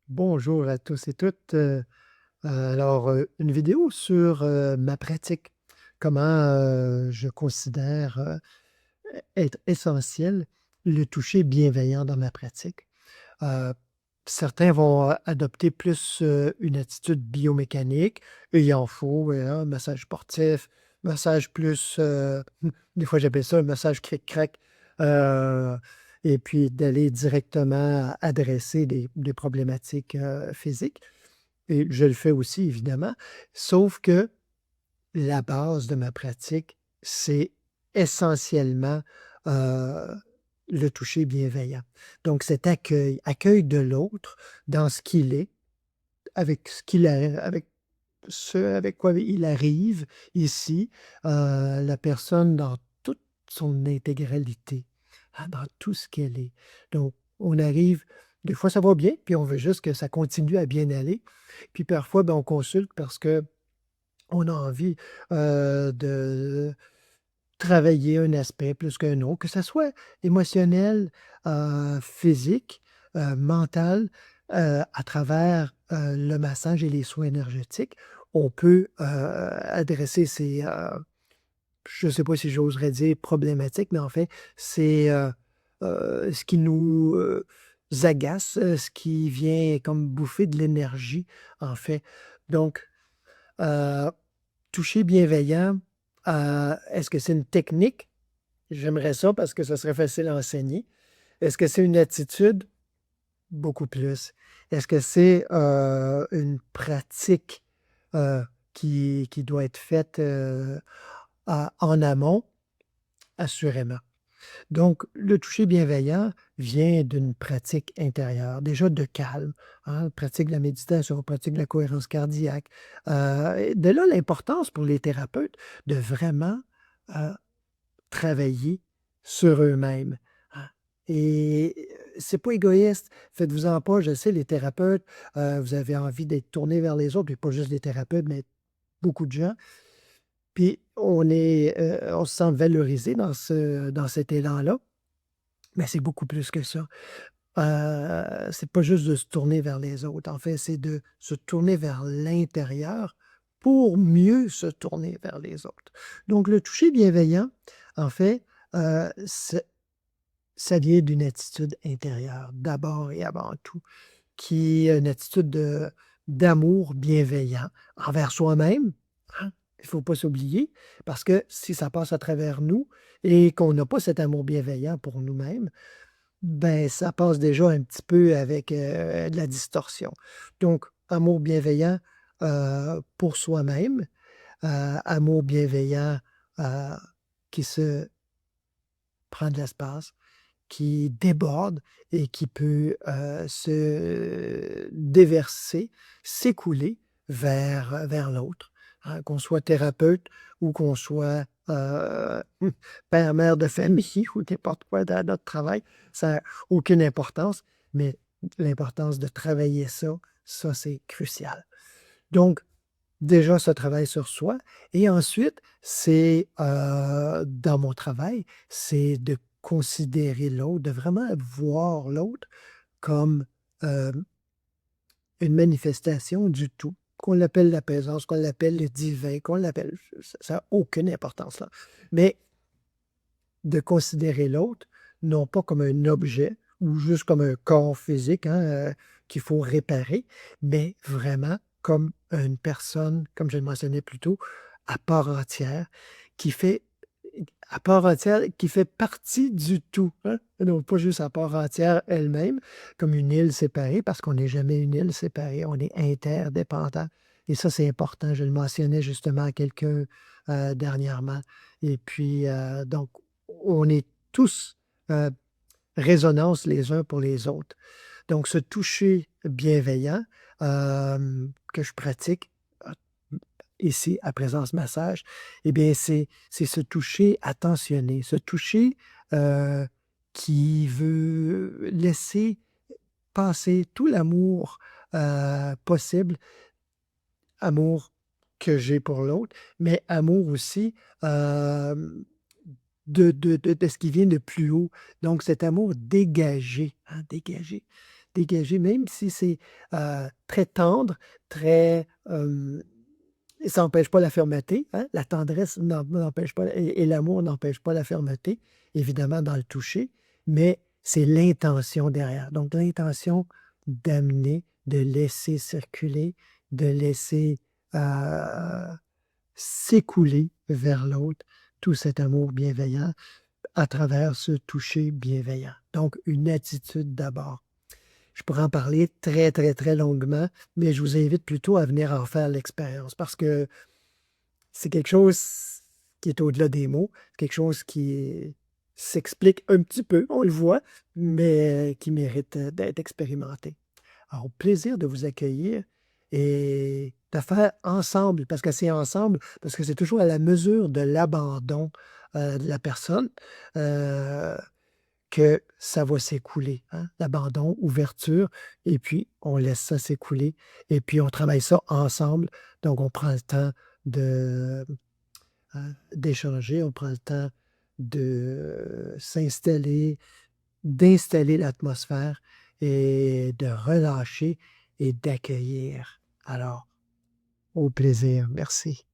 Bonjour à tous et toutes. Une vidéo sur ma pratique, comment je considère être essentiel le toucher bienveillant dans ma pratique. Euh, Certains vont adopter plus une attitude biomécanique, et il en faut, hein, massage sportif, massage plus, des fois j'appelle ça un massage cric-crac, euh, et puis d'aller directement adresser des problématiques physiques. Et je le fais aussi, évidemment, sauf que la base de ma pratique, c'est essentiellement euh, le toucher bienveillant. Donc, cet accueil, accueil de l'autre dans ce qu'il est, avec avec ce avec quoi il arrive ici, la personne dans toute son intégralité, hein, dans tout ce qu'elle est. Donc, on arrive, des fois ça va bien, puis on veut juste que ça continue à bien aller. Puis parfois, ben, on consulte parce que on a envie de travailler un aspect plus qu'un autre, que ça soit émotionnel, physique, mental, à travers, le massage et les soins énergétiques. On peut, adresser ces, je ne sais pas si j'oserais dire problématiques, mais en fait, c'est, ce qui nous, agace, ce qui vient comme bouffer de l'énergie, en fait. Donc, heu, toucher bienveillant, est-ce que c'est une technique? J'aimerais ça parce que ça serait facile à enseigner. Est-ce que c'est une attitude? Beaucoup plus. Est-ce que c'est, une pratique, heu, qui doit être faite, en amont? Assurément. Donc, le toucher bienveillant vient d'une pratique intérieure, déjà de calme, hein, pratique de la méditation, pratique de la cohérence cardiaque. De là l'importance pour les thérapeutes de vraiment, heu, travailler sur eux-mêmes, hein, et c'est pas égoïste. Faites-vous-en pas, je sais, les thérapeutes, vous avez envie d'être tournés vers les autres, et pas juste les thérapeutes, mais beaucoup de gens. Puis on se sent valorisé dans cet élan-là, mais c'est beaucoup plus que ça. C'est pas juste de se tourner vers les autres. En fait, c'est de se tourner vers l'intérieur pour mieux se tourner vers les autres. Donc le toucher bienveillant, en fait, ça vient d'une attitude intérieure, d'abord et avant tout, qui est une attitude d'amour bienveillant envers soi-même, hein. Il ne faut pas s'oublier, parce que si ça passe à travers nous et qu'on n'a pas cet amour bienveillant pour nous-mêmes, ben, ça passe déjà un petit peu avec, de la distorsion. Donc, amour bienveillant, pour soi-même, amour bienveillant, heu, qui se prend de l'espace, qui déborde et qui peut, se déverser, s'écouler vers l'autre, hein, qu'on soit thérapeute ou qu'on soit, père, mère de famille ou n'importe quoi dans notre travail, ça a aucune importance, mais l'importance de travailler ça, ça, c'est crucial. Donc déjà, ce travail sur soi, et ensuite, c'est, dans mon travail, c'est de considérer l'autre, de vraiment voir l'autre comme, une manifestation du tout, qu'on l'appelle la présence, qu'on l'appelle le divin, qu'on l'appelle, ça a aucune importance là. Mais de considérer l'autre, non pas comme un objet ou juste comme un corps physique, hein, qu'il faut réparer, mais vraiment comme une personne, comme je le mentionnais plus tôt, à part entière, qui fait à part entière, qui fait partie du tout, hein. Donc pas juste à part entière elle-même, comme une île séparée, parce qu'on n'est jamais une île séparée, on est interdépendants, et ça, c'est important. Je le mentionnais justement à quelqu'un, dernièrement, et puis, donc on est tous, heu, résonance les uns pour les autres. Donc ce toucher bienveillant, que je pratique, heu, ici à Présence Massage, eh bien, c'est ce toucher attentionné, ce toucher, heu, qui veut laisser passer tout l'amour, possible, amour que j'ai pour l'autre, mais amour aussi, hem de ce qui vient de plus haut. Donc cet amour dégagé, hein, dégagé. dégager, même si c'est, très tendre, très, ça n'empêche pas la fermeté, hein. La tendresse n'empêche pas et l'amour n'empêche pas la fermeté, évidemment dans le toucher, mais c'est l'intention derrière. Donc l'intention d'amener, de laisser circuler, de laisser, heu, s'écouler vers l'autre tout cet amour bienveillant à travers ce toucher bienveillant. Donc une attitude d'abord. Je pourrais en parler très, très, très longuement, mais je vous invite plutôt à venir en faire l'expérience parce que c'est quelque chose qui est au-delà des mots, quelque chose qui s'explique un petit peu, on le voit, mais qui mérite, d'être expérimenté. Alors, au plaisir de vous accueillir et de faire ensemble, parce que c'est ensemble, parce que c'est toujours à la mesure de l'abandon, de la personne, heu, que ça va s'écouler, hein. L'abandon, ouverture et puis on laisse ça s'écouler et puis on travaille ça ensemble. Donc on prend le temps de, d'échanger, on prend le temps de s'installer, d'installer l'atmosphère et de relâcher et d'accueillir. Alors, au plaisir. Merci.